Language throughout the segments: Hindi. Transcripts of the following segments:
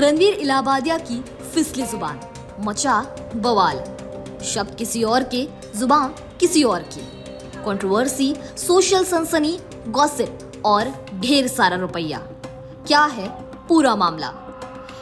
रणवीर इलाहाबादिया की फिसली जुबान, मचा बवाल, शब्द किसी और के, जुबान किसी और की, कंट्रोवर्सी, सोशल सनसनी, गॉसिप और ढेर सारा रुपया। क्या है पूरा मामला?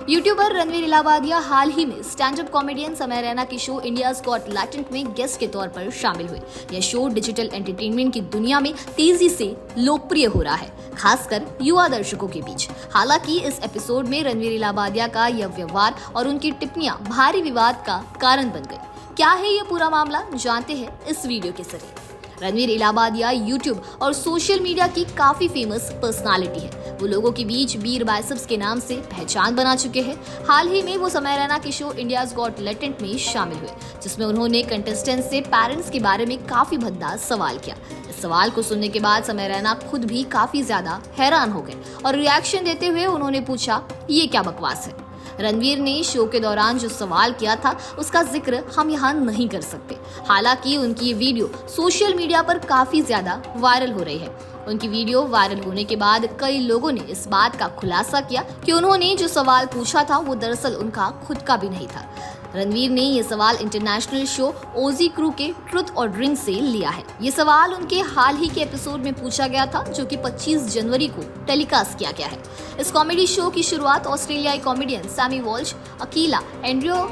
यूट्यूबर रणवीर इलाहाबादिया हाल ही में स्टैंड अप कॉमेडियन समय रैना के शो इंडियाज गॉट टैलेंट में गेस्ट के तौर पर शामिल हुए। यह शो डिजिटल एंटरटेनमेंट की दुनिया में तेजी से लोकप्रिय हो रहा है, खासकर युवा दर्शकों के बीच। हालांकि इस एपिसोड में रणवीर इलाहाबादिया का यह व्यवहार और उनकी टिप्पणियां भारी विवाद का कारण बन गई। क्या है ये पूरा मामला, जानते हैं इस वीडियो के जरिए। रणवीर इलाहाबादिया यूट्यूब और सोशल मीडिया की काफी फेमस पर्सनालिटी है। वो लोगों के बीच बीर बाइसेप्स के नाम से पहचान बना चुके हैं। हाल ही में वो समय रैना के शो इंडियाज गॉट टैलेंट में शामिल हुए, जिसमें उन्होंने कंटेस्टेंट से पेरेंट्स के बारे में काफी भद्दा सवाल किया। इस सवाल को सुनने के बाद समय रैना खुद भी काफी ज्यादा हैरान हो गए और रिएक्शन देते हुए उन्होंने पूछा, ये क्या बकवास है। रणवीर ने शो के दौरान जो सवाल किया था उसका जिक्र हम यहाँ नहीं कर सकते। हालांकि उनकी ये वीडियो सोशल मीडिया पर काफी ज्यादा वायरल हो रही है। उनकी वीडियो वायरल होने के बाद कई लोगों ने इस बात का खुलासा किया कि उन्होंने जो सवाल पूछा था वो दरअसल उनका खुद का भी नहीं था। रणवीर ने ये सवाल इंटरनेशनल शो ओजी क्रू के ट्रुथ और ड्रिंक से लिया है। ये सवाल उनके हाल ही के एपिसोड में पूछा गया था, जो कि 25 जनवरी को टेलीकास्ट किया गया है। इस कॉमेडी शो की शुरुआत ऑस्ट्रेलियाई comedian Sami Walsh, Akila, एंड्रियो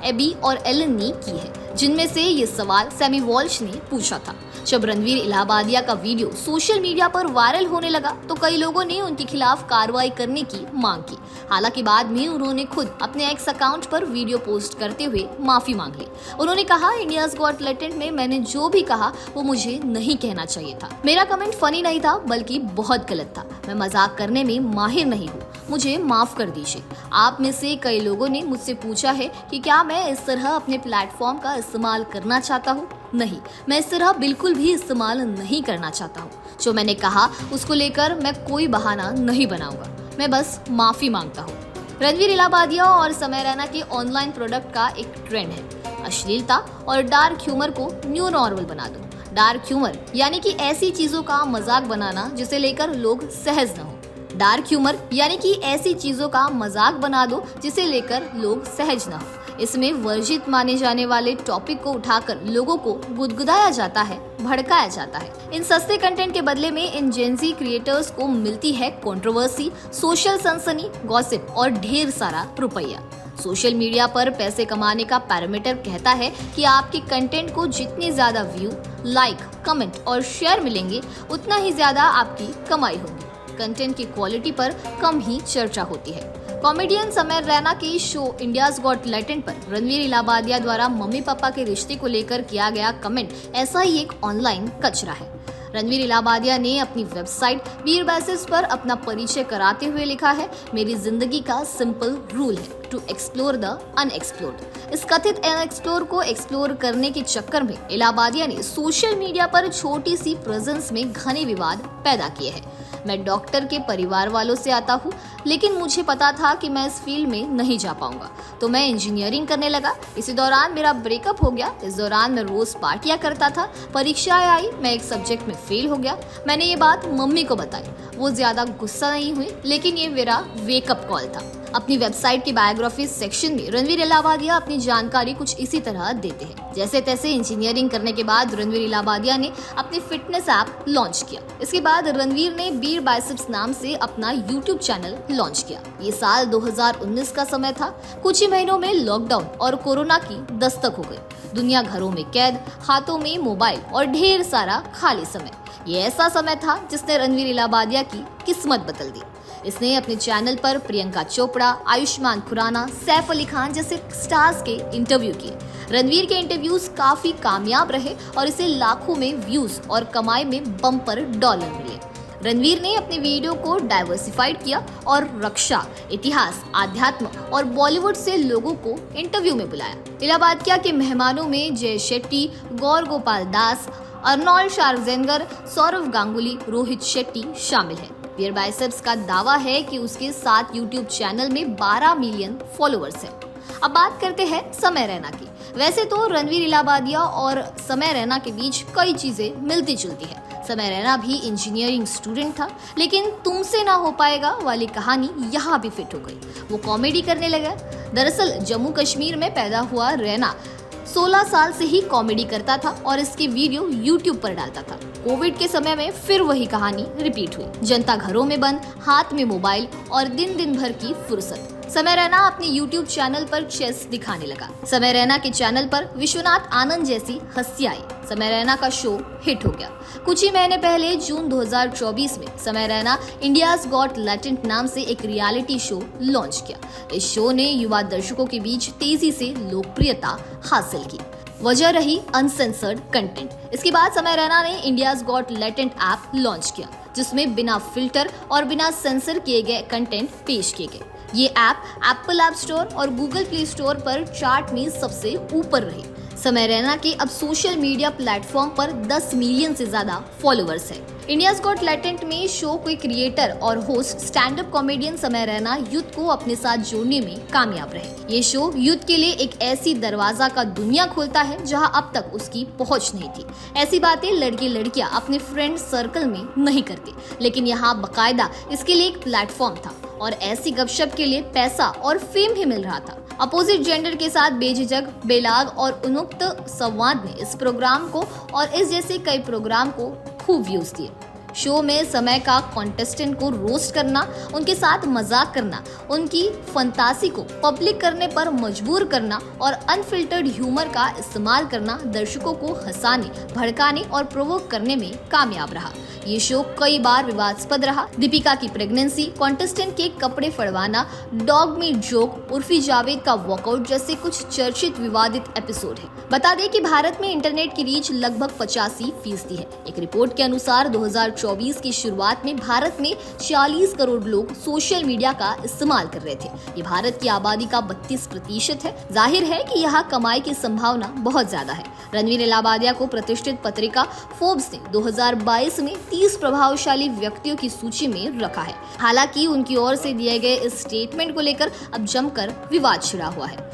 AB और एलन ने की है, जिनमें से ये सवाल सैमी वॉल्श ने पूछा था। जब रणवीर इलाहाबादिया का वीडियो सोशल मीडिया पर वायरल होने लगा तो कई लोगों ने उनके खिलाफ कार्रवाई करने की मांग की। हालांकि बाद में उन्होंने खुद अपने एक्स अकाउंट पर वीडियो पोस्ट करते हुए माफी मांग ली। उन्होंने कहा, इंडियाज गॉट टैलेंट में मैंने जो भी कहा वो मुझे नहीं कहना चाहिए था। मेरा कमेंट फनी नहीं था, बल्कि बहुत गलत था। मैं मजाक करने में माहिर नहीं हूँ, मुझे माफ कर दीजिए। आप में से कई लोगों ने मुझसे पूछा है कि क्या मैं इस तरह अपने प्लेटफॉर्म का इस्तेमाल करना चाहता हूँ। नहीं, मैं इस तरह बिल्कुल भी इस्तेमाल नहीं करना चाहता हूँ। जो मैंने कहा उसको लेकर मैं कोई बहाना नहीं बनाऊंगा, मैं बस माफी मांगता हूँ। रणवीर इलाहाबादिया और समय रैना के ऑनलाइन प्रोडक्ट का एक ट्रेंड है, अश्लीलता और डार्क ह्यूमर को न्यू नॉर्मल बना दो। डार्क ह्यूमर यानी कि ऐसी चीजों का मजाक बनाना जिसे लेकर लोग सहज न हो। डार्क ह्यूमर यानी कि ऐसी चीजों का मजाक बना दो जिसे लेकर लोग सहज न हो। इसमें वर्जित माने जाने वाले टॉपिक को उठाकर लोगों को गुदगुदाया जाता है, भड़काया जाता है। इन सस्ते कंटेंट के बदले में इन जेनजी क्रिएटर्स को मिलती है कंट्रोवर्सी, सोशल सनसनी, गॉसिप और ढेर सारा रुपया। सोशल मीडिया पर पैसे कमाने का पैरामीटर कहता है कि आपके कंटेंट को जितने ज्यादा व्यू, लाइक, कमेंट और शेयर मिलेंगे, उतना ही ज्यादा आपकी कमाई होगी। कंटेंट की क्वालिटी पर कम ही चर्चा होती है। कॉमेडियन समय रैना के शो इंडियाज गॉट टैलेंट पर रणवीर इलाहाबादिया द्वारा मम्मी पापा के रिश्ते को लेकर किया गया कमेंट ऐसा ही एक ऑनलाइन कचरा है। रणवीर इलाहाबादिया ने अपनी वेबसाइट बीर बाइसेप्स पर अपना परिचय कराते हुए लिखा है, मेरी जिंदगी का सिंपल रूल है टू एक्सप्लोर द अनएक्सप्लोर्ड। इस कथित अनएक्सप्लोर को एक्सप्लोर करने के चक्कर में इलाहाबादिया ने सोशल मीडिया पर छोटी सी प्रेजेंस में घने विवाद पैदा किए हैं। मैं डॉक्टर के परिवार वालों से आता हूँ, लेकिन मुझे पता था कि मैं इस फील्ड में नहीं जा पाऊंगा, तो मैं इंजीनियरिंग करने लगा। इसी दौरान मेरा ब्रेकअप हो गया। इस दौरान मैं रोज पार्टियां करता था। परीक्षाएं आई, मैं एक सब्जेक्ट में फेल हो गया। मैंने ये बात मम्मी को बताई, वो ज्यादा गुस्सा नहीं हुई, लेकिन ये मेरा वेकअप कॉल था। अपनी वेबसाइट की बायोग्राफी सेक्शन में रणवीर इलाहाबादिया अपनी जानकारी कुछ इसी तरह देते हैं। जैसे तैसे इंजीनियरिंग करने के बाद रणवीर इलाहाबादिया ने अपनी फिटनेस ऐप लॉन्च किया। इसके बाद रणवीर ने बीर बाइसेप्स नाम से अपना यूट्यूब चैनल लॉन्च किया। ये साल 2019 का समय था। कुछ ही महीनों में लॉकडाउन और कोरोना की दस्तक हो गई। दुनिया घरों में कैद, हाथों में मोबाइल और ढेर सारा खाली समय। ये ऐसा समय था जिसने रणवीर इलाहाबादिया की किस्मत बदल दी। इसने अपने चैनल पर प्रियंका चोपड़ा, आयुष्मान खुराना, सैफ अली खान जैसे स्टार्स के इंटरव्यू किए। रणवीर के इंटरव्यूज काफी कामयाब रहे और इसे लाखों में व्यूज और कमाई में बम्पर डॉलर मिले। रणवीर ने अपने वीडियो को डाइवर्सिफाइड किया और रक्षा, इतिहास, आध्यात्म और बॉलीवुड से लोगों को इंटरव्यू में बुलाया। इलाहाबादिया के मेहमानों में जय शेट्टी, गौर गोपाल दास, अर्नोल्ड शार्जेनगर, सौरव गांगुली, रोहित शेट्टी शामिल हैं। बीर बाइसेप्स का दावा है कि उसके साथ यूट्यूब चैनल में 12 मिलियन फॉलोअर्स हैं। अब बात करते हैं समय रैना की। वैसे तो रणवीर इलाहाबादिया और समय रैना के बीच कई चीजें मिलती जुलती है। समय रैना भी इंजीनियरिंग स्टूडेंट था, लेकिन तुमसे ना हो पाएगा वाली कहानी यहाँ भी फिट हो गई। वो कॉमेडी करने लगा। दरअसल जम्मू कश्मीर में पैदा हुआ रैना 16 साल से ही कॉमेडी करता था और इसके वीडियो YouTube पर डालता था। कोविड के समय में फिर वही कहानी रिपीट हुई। जनता घरों में बंद, हाथ में मोबाइल और दिन दिन भर की फुर्सत। समय रैना अपने YouTube चैनल पर चेस दिखाने लगा। समय रैना के चैनल पर विश्वनाथ आनंद जैसी हस्ती आई। समय रैना का शो हिट हो गया। कुछ ही महीने पहले जून 2024 में समय रैना इंडियाज गॉट टैलेंट नाम से एक रियलिटी शो लॉन्च किया। इस शो ने युवा दर्शकों के बीच तेजी से लोकप्रियता हासिल की। वजह रही अनसेंसर्ड कंटेंट। इसके बाद समय रैना ने India's got talent app launch किया, जिसमें बिना फिल्टर और बिना सेंसर किए गए कंटेंट पेश किए गए। ये ऐप एप्पल ऐप स्टोर और गूगल प्ले स्टोर पर चार्ट में सबसे ऊपर रही। समय रैना के अब सोशल मीडिया प्लेटफॉर्म पर 10 मिलियन से ज्यादा फॉलोअर्स हैं। इंडियाज गॉट टैलेंट में शो के क्रिएटर और होस्ट स्टैंड अप कॉमेडियन समय रैना यूथ को अपने साथ जोड़ने में कामयाब रहे। ये शो यूथ के लिए एक ऐसी दरवाजा का दुनिया खोलता है जहां अब तक उसकी पहुंच नहीं थी। ऐसी बातें लड़के लड़कियां अपने फ्रेंड सर्कल में नहीं करते, लेकिन यहाँ बाकायदा इसके लिए एक प्लेटफॉर्म था और ऐसी गपशप के लिए पैसा और फेम भी मिल रहा था। अपोजिट जेंडर के साथ बेझिझक, बेलाग और उन्मुक्त संवाद ने इस प्रोग्राम को और इस जैसे कई प्रोग्राम को खूब व्यूज दिए। शो में समय का कॉन्टेस्टेंट को रोस्ट करना, उनके साथ मजाक करना, उनकी फंतासी को पब्लिक करने पर मजबूर करना और अनफिल्टर्ड ह्यूमर का इस्तेमाल करना दर्शकों को हंसाने, भड़काने और प्रोवोक करने में कामयाब रहा। ये शो कई बार विवादास्पद रहा। दीपिका की प्रेगनेंसी, कॉन्टेस्टेंट के कपड़े फड़वाना, dog meat joke, Urfi Javed का वॉकआउट जैसे कुछ चर्चित विवादित एपिसोड है। बता दें कि भारत में इंटरनेट की रीच लगभग 85% है। एक रिपोर्ट के अनुसार 2024 की शुरुआत में भारत में 40 करोड़ लोग सोशल मीडिया का इस्तेमाल कर रहे थे। ये भारत की आबादी का 32% है। जाहिर है कि यहाँ कमाई की संभावना बहुत ज्यादा है। रणवीर इलाहाबादिया को प्रतिष्ठित पत्रिका फोर्ब्स ने 2022 में 30 प्रभावशाली व्यक्तियों की सूची में रखा है। हालांकि उनकी ओर से दिए गए इस स्टेटमेंट को लेकर अब जमकर विवाद छिड़ा हुआ है।